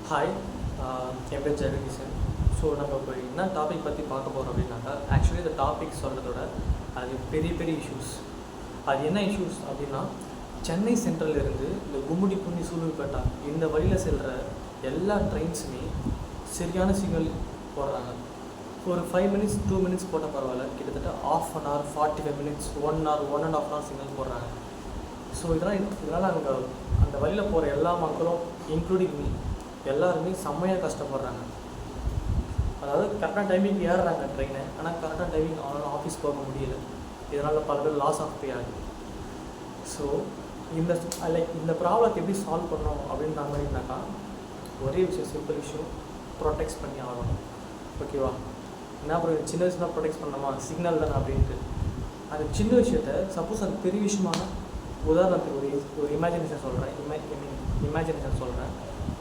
Hi, என் பேர் Jagadeesan. So நம்ம இப்போ என்ன டாபிக் பற்றி பார்க்க போகிறோம் அப்படின்னாக்கா, ஆக்சுவலி இந்த டாபிக் சொல்கிறதோட அது பெரிய பெரிய இஷ்யூஸ். அது என்ன இஷ்யூஸ் அப்படின்னா, சென்னை சென்ட்ரல்லேருந்து இந்த கும்முடி புண்ணி சூலூர்பேட்டா இந்த வழியில் செல்கிற எல்லா ட்ரெயின்ஸுமே சரியான சிக்னல் போடுறாங்க. ஒரு 5 மினிட்ஸ் 2 மினிட்ஸ் போட்டால் பரவாயில்ல, கிட்டத்தட்ட ½ an hour 45 minutes 1 hour 1.5 hour signal போடுறாங்க. ஸோ இதனால் அங்கே அந்த வழியில் போகிற எல்லா மக்களும் இன்க்ளூடிங் மீ எல்லாருமே செம்மையாக கஷ்டப்படுறாங்க. அதாவது கரெக்டான டைமிங் ஏறுறாங்க ட்ரெயினை, ஆனால் கரெக்டான டைமிங் அவனால் ஆஃபீஸ் போக முடியல. இதனால் பல பேர் லாஸ் ஆஃப் பே ஆகுது. ஸோ இந்த ப்ராப்ளத்தை எப்படி சால்வ் பண்ணணும் அப்படின்ற மாதிரினாக்கா, ஒரே விஷயம், சிம்பிள் இஷ்யூ, ப்ரொடெக்ட் பண்ணி ஆகணும். ஓகேவா? என்ன அப்புறம் சின்ன விஷயம் தான் ப்ரொடெக்ட் பண்ணணுமா, சிக்னல் தானே அப்படின்ட்டு. அந்த சின்ன விஷயத்த சப்போஸ் அது பெரிய விஷயமான உதாரணத்துக்கு ஒரு இமேஜினேஷன் சொல்கிறேன்.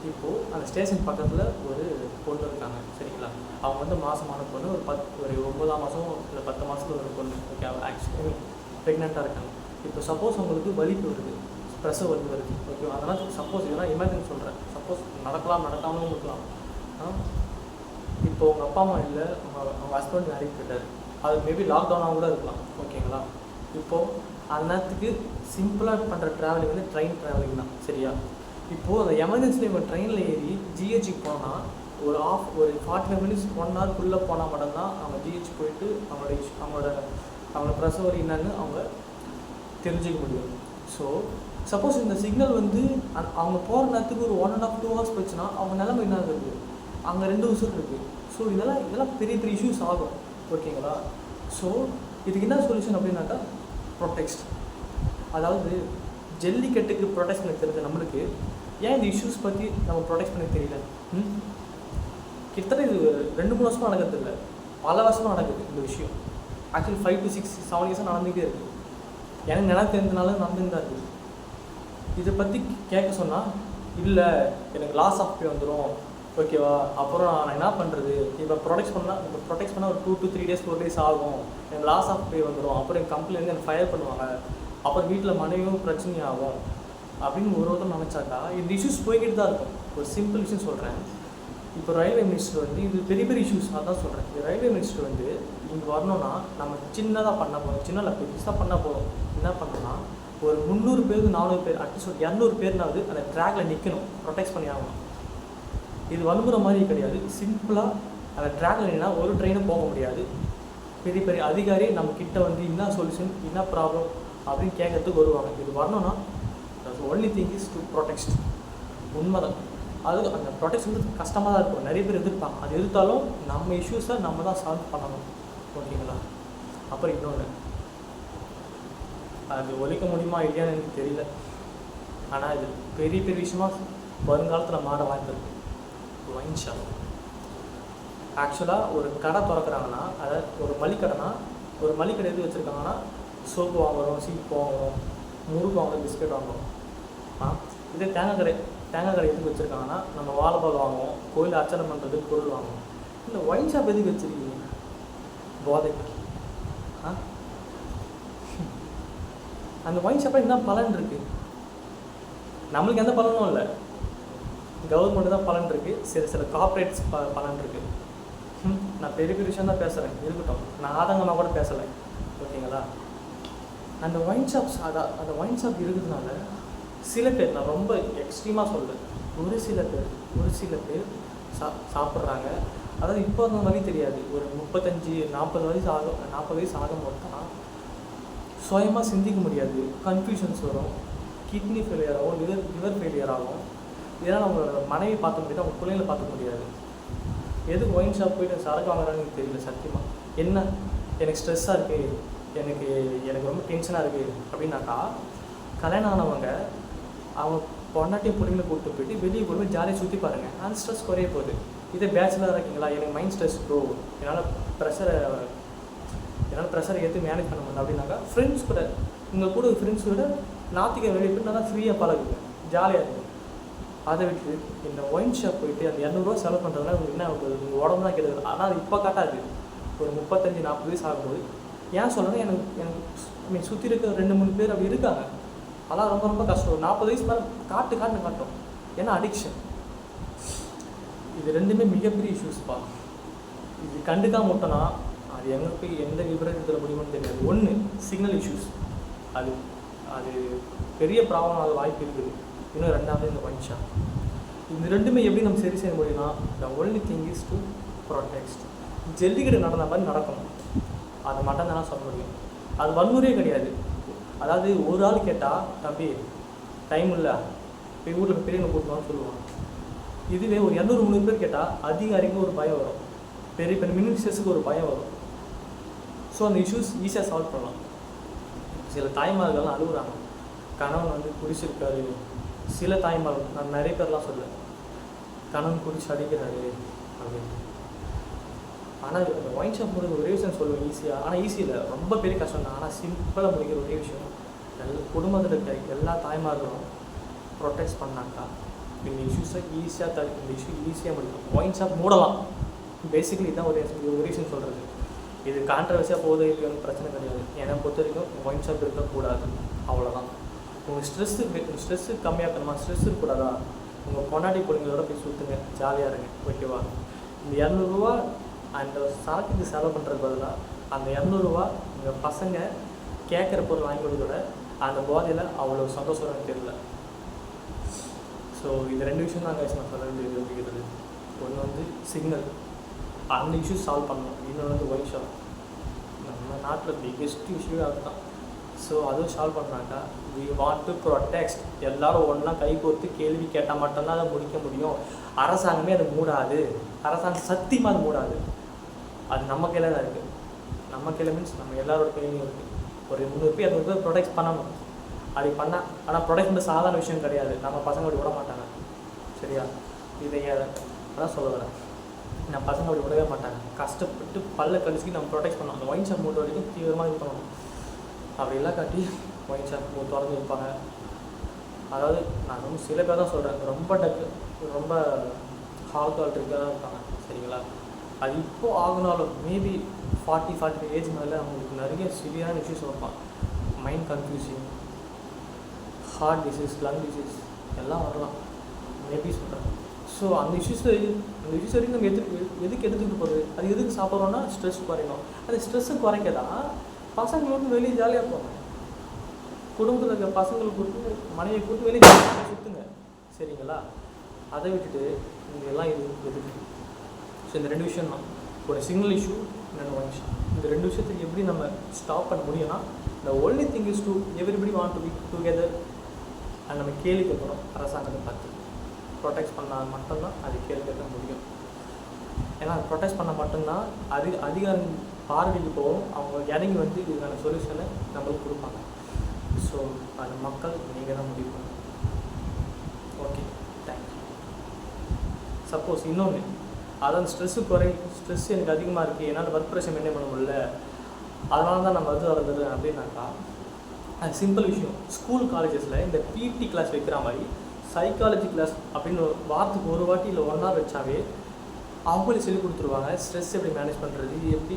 இப்போது அந்த ஸ்டேஷன் பக்கத்தில் ஒரு பொண்ணு இருக்காங்க, சரிங்களா? அவங்க மாதமான பொண்ணு, ஒரு 9ஆம் மாதம் இல்லை 10 மாதத்தில் ஒரு பொண்ணு, ஓகே, ஆக்சுவலி ப்ரெக்னெண்ட்டாக இருக்காங்க. இப்போ சப்போஸ் அவங்களுக்கு வலிப்பு வருது, பிரசவ வலி வருது, ஓகே. அதனால் சப்போஸ் இதெல்லாம் இமேஜின் சொல்கிறேன், சப்போஸ் நடக்காமலும் இருக்கலாம். இப்போ உங்கள் அப்பா அம்மா இல்லை, அவங்க ஹஸ்பண்ட் வேலைக்கு போயிட்டார், அது மேபி லாக்டவுனாக கூட இருக்கலாம், ஓகேங்களா? இப்போது அந்த நேரத்துக்கு சிம்பிளாக பண்ணுற ட்ராவலிங் ட்ரெயின் ட்ராவலிங் தான், சரியா? இப்போது அந்த எமர்ஜென்சியில் இப்போ ட்ரெயினில் ஏறி ஜிஹெச்சுக்கு போனால் ஒரு 45 மினிட்ஸ் 1 ஹவருக்குள்ளே போனால் மட்டும்தான் அவங்க ஜிஹெச் போயிட்டு அவங்களோட பிரசவ வலி என்னன்னு அவங்க தெரிஞ்சுக்க முடியும். ஸோ சப்போஸ் இந்த சிக்னல் அவங்க போகிற நேரத்துக்கு ஒரு 1.5 2 ஹவர்ஸ் போச்சுன்னா அவங்க நிலைமை என்ன இருக்குது, அங்கே 2 வருஷம் இருக்குது. ஸோ இதெல்லாம் பெரிய பெரிய இஷ்யூஸ் ஆகும், ஓகேங்களா? ஸோ இதுக்கு என்ன சொல்யூஷன் அப்படின்னாக்கா, ப்ரொடெக்ட். அதாவது ஜல்லிக்கட்டுக்கு ப்ரொடெக்ட் பண்ண தெரிஞ்ச நம்மளுக்கு ஏன் இந்த இஷ்யூஸ் பற்றி நம்ம ப்ரொடெக்ட் பண்ண தெரியல? கிட்டத்தட்ட இது 2-3 வருஷமாக நடக்கிறது இல்லை, பல வருஷமாக நடக்குது இந்த விஷயம். ஆக்சுவலி 5 to 6 7 இயர்ஸாக நடந்துகிட்டே இருக்குது. எனக்கு நினைவு தெரிஞ்சதுனால நடந்துன்னு தான் இருக்குது. இதை பற்றி கேட்க சொன்னால், இல்லை எனக்கு லாஸ் ஆஃப் பே வந்துடும், ஓகேவா? அப்புறம் நான் என்ன பண்ணுறது, இப்போ ப்ரொடெக்ட் பண்ணால் ஒரு 2 to 3 days 4 days ஆகும், எனக்கு லாஸ் ஆஃப் பே வந்துடும், அப்புறம் என் கம்பெனிலேருந்து எனக்கு ஃபயர் பண்ணுவாங்க, அப்புறம் வீட்டில் மனைவியும் பிரச்சனையாகும் அப்படின்னு ஒருத்தர் நினச்சாக்கா இந்த இஷ்யூஸ் போய்கிட்டு தான் இருக்கும். ஒரு சிம்பிள் விஷயம் சொல்கிறேன். இப்போ ரயில்வே மினிஸ்டர் இது பெரிய பெரிய இஷ்யூஸ், அதான் சொல்கிறேன். இந்த ரயில்வே மினிஸ்டர் இங்கே வரணும்னா நம்ம சின்னதாக பண்ண போகிறோம், சின்ன பெருசாக பண்ண போகிறோம். என்ன பண்ணோம்னா, ஒரு 300 பேருக்கு 400 பேர், அட்லீஸ்ட் ஒரு 200 பேர்னாவது அந்த ட்ராக்ல நிற்கணும், ப்ரொடெக்ட் பண்ணி ஆகணும். இது வன்புற மாதிரி கிடையாது, சிம்பிளாக அந்த ட்ராக்ல நின்னா ஒரு ட்ரெயினும் போக முடியாது. பெரிய பெரிய அதிகாரி நம்ம கிட்ட என்ன சொல்யூஷன், என்ன ப்ராப்ளம் அப்படின்னு கேட்கறதுக்கு வருவாங்க. இது வரணும்னா only thing is to protect. உண்மைதான். அது அந்த ப்ரொடெக்ஷன் கஷ்டமாக தான் இருக்கும், நிறைய பேர் எதிர்ப்பாங்க. அது எதிர்த்தாலும் நம்ம இஷ்யூஸை நம்ம தான் சால்வ் பண்ணணும், ஓகேங்களா? அப்புறம் இன்னொன்று, அது ஒழிக்க முடியுமா இல்லையான்னு எனக்கு தெரியல, ஆனால் இது பெரிய பெரிய விஷயமாக வருங்காலத்தில் மாற வாய்ப்பிருக்கு. Wine shop. ஆக்சுவலாக ஒரு கடை திறக்கிறாங்கன்னா, அதாவது ஒரு மளிகடை எது வச்சுருக்காங்கன்னா, சோப்பு வாங்குகிறோம், சீப்பு வாங்குகிறோம், முறுக்கு வாங்குகிறோம், பிஸ்கெட் வாங்குகிறோம். இதே தேங்காய் கடை எதுக்கு வச்சுருக்காங்கன்னா, நம்ம வாழைப்பால் வாங்குவோம், கோயில் அர்ச்சனை பண்ணுறதுக்கு பொருள் வாங்குவோம். இந்த ஒயின் ஷாப் எதுக்கு வச்சுருக்கீங்க? போதைக்கு. அந்த ஒயின் ஷாப்பில் என்ன பலன் இருக்குது? நம்மளுக்கு எந்த பலனும் இல்லை, கவர்மெண்ட் தான் பலன் இருக்குது, சில கார்பரேட்ஸ் பலன் இருக்குது. நான் பெரிய பெரிய விஷயம் தான் பேசுகிறேன், இருக்கட்டும், நான் ஆதங்கமாக கூட பேசலை, ஓகேங்களா? அந்த ஒயின் ஷாப் இருக்கிறதுனால சில பேர், நான் ரொம்ப எக்ஸ்ட்ரீமாக சொல்லுவேன், ஒரு சில பேர் சாப்பிட்றாங்க. அதாவது இப்போ அந்த மாதிரி தெரியாது, ஒரு 35-40 வயசு ஆகும்போது தான் சுயமாக சிந்திக்க முடியாது, கன்ஃபியூஷன்ஸ் வரும், கிட்னி ஃபெயிலியர் ஆகும், லிவர் ஃபெயிலியர் ஆகும். இதனால் அவங்களோட மனைவி பார்க்க முடியாது, அவங்க பிள்ளைங்களை பார்க்க முடியாது. எதுக்கு ஒயின் ஷாப் போய்ட்டு சரக்கு வாங்குறான்னு எனக்கு தெரியல சத்தியமாக. என்ன, எனக்கு ஸ்ட்ரெஸ்ஸாக இருக்குது, எனக்கு ரொம்ப டென்ஷனாக இருக்குது அப்படின்னாக்கா, கல்யாணம் ஆனவங்க அவங்க பொண்டாட்டியும் பிள்ளைங்களை கூப்பிட்டு போயிட்டு வெளியே போய் ஜாலியாக சுற்றி பாருங்கள், அந்த ஸ்ட்ரெஸ் குறைய போகுது. இதே பேச்சுலராக இருக்கீங்களா, எனக்கு மைண்ட் ஸ்ட்ரெஸ் என்னால் ப்ரெஷரை ஏற்றி மேனேஜ் பண்ண முடியல அப்படின்னாக்கா, ஃப்ரெண்ட்ஸ் கூட நாத்திக்க வெளியே போய்ட்டு நல்லா ஃப்ரீயாக பழகுது, ஜாலியாக இருக்குது. அதை விட்டு இந்த ஒயின் ஷாப் போயிட்டு அந்த 200 ரூபா செலவு பண்ணுறதுனால உங்களுக்கு என்ன ஆகுது, உங்கள் உடம்பு தான் கெடுது. ஆனால் அது இப்போ காட்டாது, ஒரு 35-40 வயசு ஆகும்போது. ஏன் சொல்கிறேன்னா, எனக்கு சுற்றி இருக்க 2-3 பேர் அப்படி இருக்காங்க. அதெல்லாம் ரொம்ப ரொம்ப கஷ்டம். 40 வயசு மேலே காட்டுன்னு காட்டும். ஏன்னா அடிக்ஷன். இது ரெண்டுமே மிகப்பெரிய இஷ்யூஸ்ப்பா. இது கண்டுக்காம விட்டோன்னா அது எங்கே போய் எந்த விபரீதத்தில் முடியும்னு தெரியாது. ஒன்று சிக்னல் இஷ்யூஸ், அது அது பெரிய ப்ராப்ளம் ஆக வாய்ப்பு இருக்குது. இன்னும் ரெண்டாவது இந்த வன்ஷா. இந்த ரெண்டுமே எப்படி நம்ம சரி செய்ய முடியும்னா the only thing is to protect. Jallikattu நடந்த மாதிரி நடக்கணும், அது மட்டும் தானே சொல்ல முடியும். அது வன்முறையே கிடையாது. அதாவது ஒரு ஆள் கேட்டால் தம்பி டைம் இல்லை போய் ஊரில் பெரியவங்க கூட்டணும்னு சொல்லுவாங்க. இதுவே ஒரு 200-300 பேர் கேட்டால் அதிகாரிக்கு ஒரு பயம் வரும், பெரிய பெரிய மினிஸ்டர்ஸுக்கு ஒரு பயம் வரும். ஸோ அந்த இஷ்யூஸ் ஈஸியாக சால்வ் பண்ணலாம். சில தாய்மார்கள்லாம் அழுகுறாங்க, கணவன் வந்து குடிச்சிருக்காரு. சில தாய்மார்கள், நான் நிறைய பேர்லாம் சொல்லுவேன், கணவன் குடிச்சு அடிக்கிறாரு அப்படின்ட்டு. ஆனால் ஒயின் ஷாப் முடிஞ்ச ஒரே விஷயம் சொல்லுவேன் ஈஸியாக, ஆனால் ஈஸி இல்லை, ரொம்ப பெரிய கஷ்டம் தான். ஆனால் சிம்பிளாக முடிக்கிற ஒரே விஷயம், குடும்பத்தில் இருக்க எல்லா தாய்மார்களும் ப்ரொடெக்ட் பண்ணாக்கா இந்த இஷ்யூஸை ஈஸியாக இந்த இஷ்யூ ஈஸியாக முடிக்கும். ஒயின் ஷாப் மூடலாம், பேசிக்கலி இதுதான் ஒரு விஷயம் சொல்கிறது. இது கான்ட்ரவர்சியாக போகுது இல்லைன்னு பிரச்சனை கிடையாது. என்னை பொறுத்த வரைக்கும் ஒயின் ஷாப் இருக்கக்கூடாது, அவ்வளோதான். உங்கள் ஸ்ட்ரெஸ்ஸு கம்மியாக்கணுமா, ஸ்ட்ரெஸ் இருக்கக்கூடாதா, உங்கள் பொண்டாட்டி பிள்ளைங்களோட போய் சுற்றுங்க, ஜாலியாக இருங்க, ஓகேவா. இந்த 200 ரூபா அந்த சரக்குக்கு செலவு பண்ணுறது பதிலாக அந்த 200 ரூபா உங்கள் பசங்க கேட்குற பொருள் வாங்கி கொடுக்கறத அந்த போதையில் அவ்வளோ சந்தோஷம் தெரியல. ஸோ இது 2 விஷயம் தான் நான் சொல்ல வேண்டியது அப்படிங்கிறது. ஒன்று வந்து சிக்னல், அந்த இஷ்யூ சால்வ் பண்ணணும். இன்னொன்று வந்து ஒயின் ஷாப், நம்ம நாட்டில் பிக்கெஸ்ட் இஷ்யூ அதுதான். ஸோ அதுவும் சால்வ் பண்ணாக்கா வி வாண்ட் டு ப்ரொடெக்ட். எல்லோரும் ஒன்றா கை கோர்த்து கேள்வி கேட்டால் மட்டும்தான் அதை முடிக்க முடியும். அரசாங்கமே அது மூடாது, அரசாங்கம் சத்தியமாக அது மூடாது. அது நம்ம கையில் தான் இருக்குது. நம்ம கையில் மீன்ஸ் நம்ம எல்லாரோட கையிலையும் இருக்குது. ஒரு 300 பேர் 200 பேர் ப்ரொடெக்ட் பண்ணணும். அப்படி பண்ணால், ஆனால் ப்ரொடெக்ட் பண்ண சாதாரண விஷயம் கிடையாது. நம்ம பசங்க அப்படி விட மாட்டாங்க, சரியா. இதை அதான் சொல்ல வரேன், நம்ம பசங்க அப்படி விடவே மாட்டாங்க. கஷ்டப்பட்டு பல்ல கழிச்சு நம்ம ப்ரொடெக்ட் பண்ணணும். அந்த ஒயின் ஷாப் மூட வரைக்கும் தீவிரமாக இது பண்ணணும். அப்படி எல்லாம் காட்டி ஒயின் ஷாப் திறந்து வைப்பாங்க. அதாவது நான் ரொம்ப சில பேர் தான் சொல்கிறேன், ரொம்ப ஹால்கால்ட்ரிக்காக தான் இருப்பாங்க, சரிங்களா. அது இப்போது ஆகுனாலும் மேபி 40-45 ஏஜ் மேலே அவங்களுக்கு நிறைய சிவியரான இஷ்யூஸ் வைப்பாங்க. Mind confusing, heart disease, lung disease எல்லாம் வரலாம், மேபி சொல்கிறேன். ஸோ அந்த இஷ்யூஸ் வரைக்கும் நம்ம எதுக்கு எடுத்துக்கிட்டு போகுது, அது எதுக்கு சாப்பிட்றோன்னா ஸ்ட்ரெஸ் குறையணும். அந்த ஸ்ட்ரெஸ்ஸை குறைக்க தான் பசங்களோட வெளியே ஜாலியாக போங்க. குடும்பத்தில் இருக்க பசங்களை கூப்பிட்டு மனைவியை கூப்பிட்டு வெளியே சுற்றுங்க, சரிங்களா. அதை விட்டுட்டு இங்கே எல்லாம் எதுக்கு. ஸோ இந்த 2 விஷயம் தான், ஒரு சிங்கிள் இஷ்யூ, இன்னொன்று ஒயின் ஷாப். இந்த 2 விஷயத்துக்கு எப்படி நம்ம ஸ்டாப் பண்ண முடியும்னா the only thing is to everybody want to be together. அது நம்ம கேள்வி கேட்கணும், அரசாங்கத்தை பார்த்து ப்ரொடெக்ட் பண்ணால் மட்டும்தான் அது கேள்வி கேட்க முடியும். ஏன்னா ப்ரொடெக்ட் பண்ணால் மட்டும்தான் அதிகாரம் பார்வைக்கு போகும், அவங்க இறங்கி வந்து இதுக்கான சொல்யூஷனை நம்மளுக்கு கொடுப்பாங்க. ஸோ அது மக்கள் நீங்கள் தான் முடிவு பண்ணணும். Okay, thank you. சப்போஸ் இன்னொன்று, அதான் ஸ்ட்ரெஸ் எனக்கு அதிகமாக இருக்குது, என்னால் ஒர்க் ப்ரெஷர் மெயின்டைன் பண்ண முடியல, அதனால தான் நான் மருந்து வளர்ந்துடுறேன் அப்படின்னாக்கா அது சிம்பிள் விஷயம். ஸ்கூல் காலேஜஸில் இந்த பிடி கிளாஸ் வைக்கிற மாதிரி சைக்காலஜி கிளாஸ் அப்படின்னு வாரத்துக்கு ஒரு வாட்டி இல்லை 1 hour வச்சாவே அவங்களே சொல்லி கொடுத்துருவாங்க. ஸ்ட்ரெஸ் எப்படி மேனேஜ் பண்ணுறது, எப்படி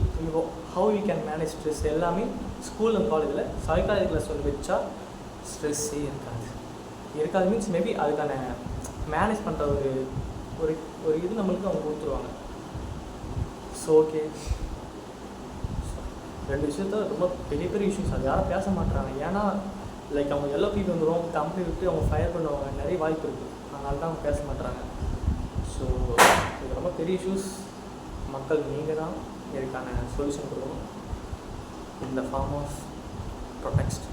how you can manage stress எல்லாமே ஸ்கூல் அண்ட் காலேஜில் சைக்காலஜி கிளாஸ் வந்து வச்சா ஸ்ட்ரெஸ்ஸே இருக்காது மீன்ஸ் மேபி அதுக்கான மேனேஜ் பண்ணுற ஒரு இது நம்மளுக்கு அவங்க கொடுத்துருவாங்க. ஸோ ஓகே, 2 விஷயத்த ரொம்ப பெரிய இஷ்யூஸ், அது யாரும் பேச மாட்டுறாங்க. ஏன்னா லைக் அவங்க எல்லோ பீட் வந்துடும், கம்பெனி விட்டு அவங்க ஃபயர் பண்ணுவாங்க, நிறைய வாய்ப்பு இருக்குது, அதனால தான் அவங்க பேச மாட்டுறாங்க. ஸோ இது ரொம்ப பெரிய இஷ்யூஸ். மக்கள் நீங்கள் தான் இதுக்கான சொல்யூஷன் கொடுக்கணும். இந்த ஃபார்ம் ஆஃப் ப்ரொடெக்ட்.